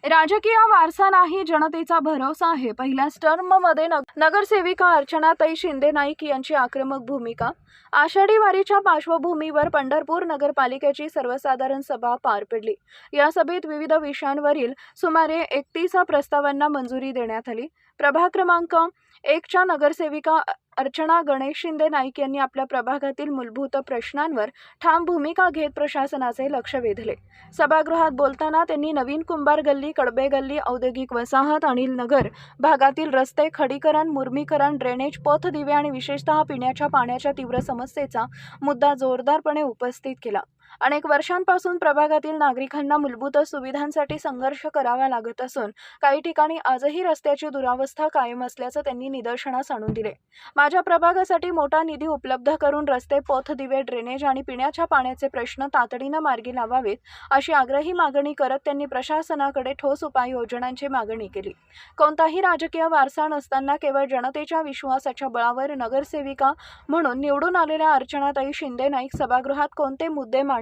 राजकीय वारसा नाही, जनतेचा भरोसा आहे. पहिल्याच टर्ममध्ये नगरसेविका अर्चनाताई शिंदे नाईक यांची आक्रमक भूमिका. आषाढी वारीच्या पार्श्वभूमीवर पंढरपूर नगरपालिकेची सर्वसाधारण सभा पार पडली. या सभेत विविध विषयांवरील सुमारे 31 प्रस्तावांना मंजुरी देण्यात आली. प्रभाग क्रमांक 1च्या नगरसेविका अर्चना गणेश शिंदे नाईक यांनी आपल्या प्रभागातील मूलभूत प्रश्नांवर ठाम भूमिका घेत प्रशासनाचे लक्ष वेधले. सभागृहात बोलताना त्यांनी नवीन कुंभार गल्ली, कडबे गल्ली, औद्योगिक वसाहत आणि नगर भागातील रस्ते, खडीकरण, मुर्मीकरण, ड्रेनेज, पथदिवे आणि विशेषतः पिण्याच्या पाण्याच्या तीव्र समस्येचा मुद्दा जोरदारपणे उपस्थित केला. अनेक वर्षांपासून प्रभागातील नागरिकांना मूलभूत सुविधांसाठी संघर्ष करावा लागत असून काही ठिकाणी आजही रस्त्याची दुरावस्था कायम असल्याचं त्यांनी निदर्शनास आणून दिले. माझ्या प्रभागासाठी मोठा निधी उपलब्ध करून रस्ते, पथदिवे, ड्रेनेज आणि पिण्याच्या पाण्याचे प्रश्न तातडीनं मार्गी लावावेत अशी आग्रही मागणी करत त्यांनी प्रशासनाकडे ठोस उपाययोजनांची मागणी केली. कोणताही राजकीय वारसा नसताना केवळ जनतेच्या विश्वासाच्या बळावर नगरसेविका म्हणून निवडून आलेल्या अर्चनाताई शिंदे नाईक सभागृहात कोणते मुद्दे मांडणार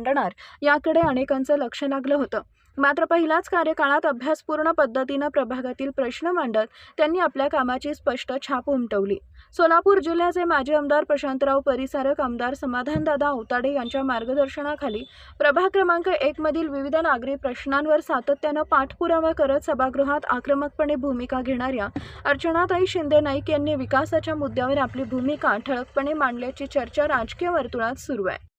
याकडे अनेकांचं लक्ष लागलं होतं. मात्र पहिल्याच कार्यकाळात अभ्यासपूर्ण पद्धतीनं प्रभागातील प्रश्न मांडत त्यांनी आपल्या कामाची स्पष्ट छाप उमटवली. सोलापूर जिल्ह्याचे माजी आमदार प्रशांतराव परिचारक, आमदार समाधानदादा औताडे यांच्या मार्गदर्शनाखाली प्रभाग क्रमांक 1 मधील विविध नागरी प्रश्नांवर सातत्यानं पाठपुरावा करत सभागृहात आक्रमकपणे भूमिका घेणाऱ्या अर्चनाताई शिंदे नाईक यांनी विकासाच्या मुद्द्यावर आपली भूमिका ठळकपणे मांडल्याची चर्चा राजकीय वर्तुळात सुरू आहे.